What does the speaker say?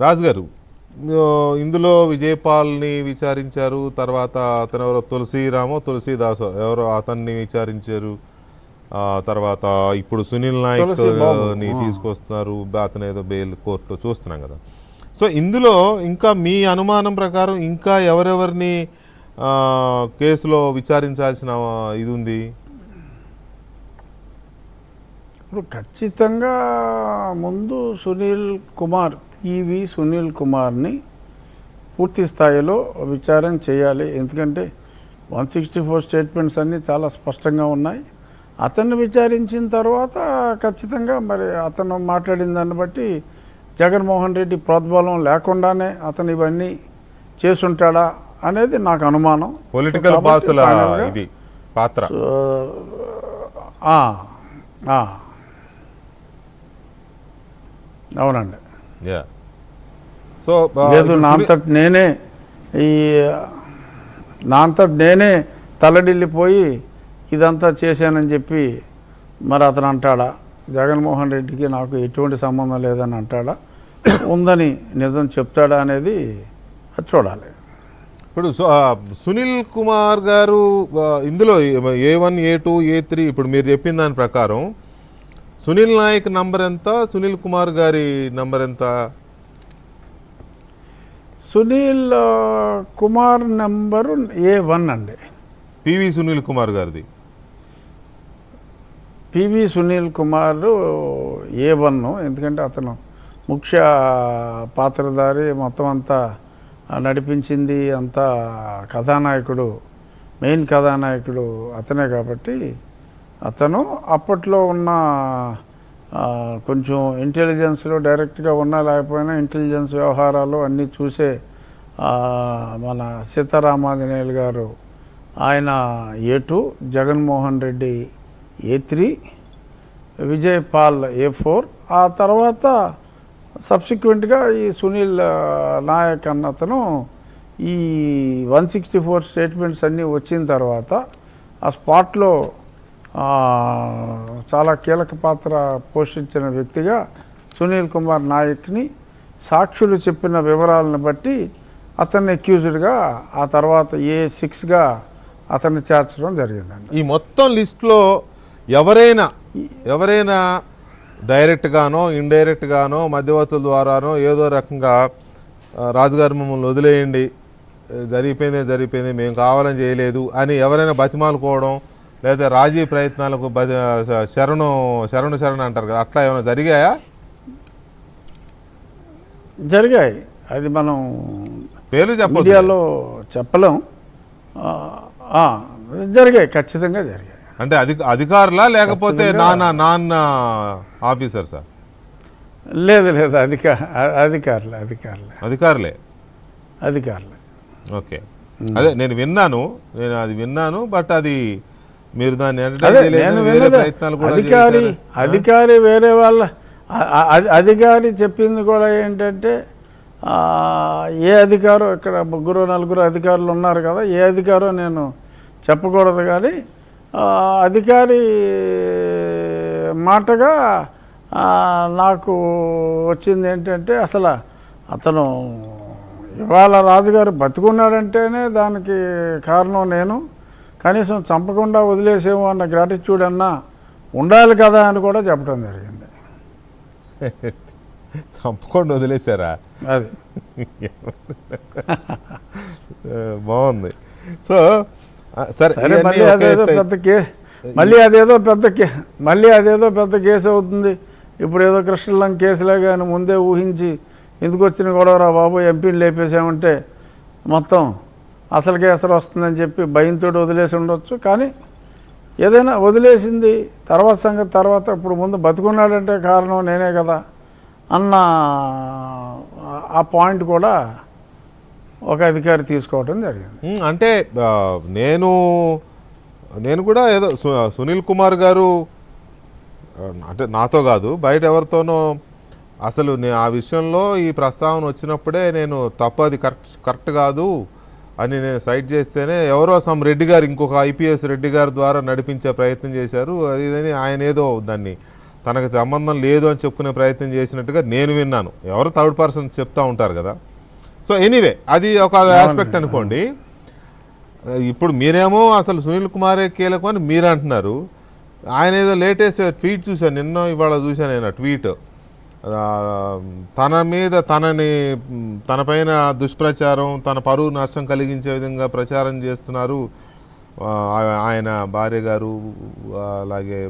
రాజు గారు, ఇందులో విజయపాల్ని విచారించారు, తర్వాత అతను ఎవరో తులసీదాసో ఎవరో అతన్ని విచారించారు, తర్వాత ఇప్పుడు సునీల్ నాయక్ని తీసుకొస్తున్నారు, అతను ఏదో బెయిల్ కోర్టులో చూస్తున్నాం కదా. సో ఇందులో ఇంకా మీ అనుమానం ప్రకారం ఇంకా ఎవరెవరిని కేసులో విచారించాల్సిన ఇది ఉంది? ఇప్పుడు ఖచ్చితంగా ముందు సునీల్ కుమార్ని పూర్తి స్థాయిలో విచారణ చేయాలి. ఎందుకంటే 164 స్టేట్మెంట్స్ అన్నీ చాలా స్పష్టంగా ఉన్నాయి. అతన్ని విచారించిన తర్వాత ఖచ్చితంగా మరి అతను మాట్లాడిన దాన్ని బట్టి జగన్మోహన్ రెడ్డి ప్రోద్బలం లేకుండానే అతను ఇవన్నీ చేసుంటాడా అనేది నాకు అనుమానం. పొలిటికల్ బాసుల ఇది పాత్ర. అవునండి. సో లేదు, నా అంతటి నేనే తలడిల్లిపోయి ఇదంతా చేశానని చెప్పి మరి అతను అంటాడా? జగన్మోహన్ రెడ్డికి నాకు ఎటువంటి సంబంధం లేదని అంటాడా? ఉందని నిజం చెప్తాడా అనేది అది చూడాలి. ఇప్పుడు సునీల్ కుమార్ గారు ఇందులో A1, A2, A3 ఇప్పుడు మీరు చెప్పిన దాని ప్రకారం సునీల్ నాయక్ నంబర్ ఎంత, సునీల్ కుమార్ గారి నంబర్ ఎంత? సునీల్ కుమార్ నంబరు A1 అండి. పివి సునీల్ కుమార్ గారిది పివి సునీల్ కుమార్ A1. ఎందుకంటే అతను ముఖ్య పాత్రధారి, మొత్తం అంతా నడిపించింది అంతా మెయిన్ కథానాయకుడు అతనే. కాబట్టి అతను అప్పట్లో ఉన్న కొంచెం ఇంటెలిజెన్స్లో డైరెక్ట్గా ఉన్నా లేకపోయినా ఇంటెలిజెన్స్ వ్యవహారాలు అన్నీ చూసే మన సీతారామాంజనేయులు గారు ఆయన A2, Jaganmohan Reddy A3, Vijaypal A4. ఆ తర్వాత సబ్సిక్వెంట్గా ఈ సునీల్ నాయక్ అన్న అతను ఈ 164 స్టేట్మెంట్స్ అన్నీ వచ్చిన తర్వాత ఆ స్పాట్లో చాలా కీలక పాత్ర పోషించిన వ్యక్తిగా సునీల్ కుమార్ నాయక్ని సాక్షులు చెప్పిన వివరాలను బట్టి అతన్ని అక్యూజ్డ్గా ఆ తర్వాత A6గా అతన్ని చేర్చడం జరిగిందండి. ఈ మొత్తం లిస్టులో ఎవరైనా డైరెక్ట్గానో ఇండైరెక్ట్గానో మధ్యవర్తుల ద్వారానో ఏదో రకంగా రాజుగారు మమ్మల్ని వదిలేయండి, జరిగిపోయింది, మేము కావాలని చేయలేదు అని ఎవరైనా బతిమాలుకోవడం లేదా రాజీ ప్రయత్నాలకు శరణు అంటారు కదా, అట్లా ఏమైనా జరిగాయా? జరిగాయి. అది మనం పేర్లు మీడియాలో చెప్పలేం. జరిగాయి, ఖచ్చితంగా జరిగాయి. అంటే అధికారులా లేకపోతే నాన్న ఆఫీసర్సా? లేదు, అధికారులే. ఓకే, అదే నేను విన్నాను. బట్ అది మీరు దాన్ని అధికారి వేరే వాళ్ళ అధికారి చెప్పింది కూడా ఏంటంటే ఏ అధికారో, ఇక్కడ 3-4 అధికారులు ఉన్నారు కదా, ఏ అధికారో నేను చెప్పకూడదు, కానీ అధికారి మాటగా నాకు వచ్చింది ఏంటంటే అసలు అతను ఇవాళ రాజుగారు బతుకున్నాడంటేనే దానికి కారణం నేను, కనీసం చంపకుండా వదిలేసేమో అన్న గ్రాటిట్యూడ్ అన్నా ఉండాలి కదా అని కూడా చెప్పడం జరిగింది. చంపకుండా వదిలేశారా? అది బాగుంది. సో సరే, మళ్ళీ అదేదో పెద్ద కేసు అవుతుంది. ఇప్పుడు ఏదో కృష్ణలంక కేసులే కానీ ముందే ఊహించి ఎందుకు వచ్చిన గొడవరా బాబు, ఎంపీని లేపేసామంటే మొత్తం అసలుకే అసలు వస్తుందని చెప్పి భయంతో వదిలేసి ఉండొచ్చు. కానీ ఏదైనా వదిలేసింది తర్వాత సంగతి తర్వాత, ఇప్పుడు ముందు బతుకున్నాడంటే కారణం నేనే కదా అన్న ఆ పాయింట్ కూడా ఒక అధికారి తీసుకోవడం జరిగింది. అంటే నేను కూడా ఏదో సునీల్ కుమార్ గారు అంటే నాతో కాదు, బయట ఎవరితోనో అసలు ఆ విషయంలో ఈ ప్రస్తావన వచ్చినప్పుడే నేను తప్పు, అది కరెక్ట్ కాదు అని నేను సైట్ చేస్తేనే ఎవరో రెడ్డి గారు, ఇంకొక IPS రెడ్డి గారి ద్వారా నడిపించే ప్రయత్నం చేశారు. ఇదని ఆయన ఏదో దాన్ని తనకు సంబంధం లేదు అని చెప్పుకునే ప్రయత్నం చేసినట్టుగా నేను విన్నాను. ఎవరు థర్డ్ పర్సన్ చెప్తా ఉంటారు కదా. సో ఎనీవే అది ఒక ఆస్పెక్ట్ అనుకోండి. ఇప్పుడు మీరేమో అసలు సునీల్ కుమారే కీలకం అని మీరు అంటున్నారు. ఆయన ఏదో లేటెస్ట్ ట్వీట్ చూశాను, నిన్న ఇవాళ చూశాను ఆయన ట్వీట్. తన మీద తన పైన దుష్ప్రచారం, తన పరువు నష్టం కలిగించే విధంగా ప్రచారం చేస్తున్నారు ఆయన భార్య గారు, అలాగే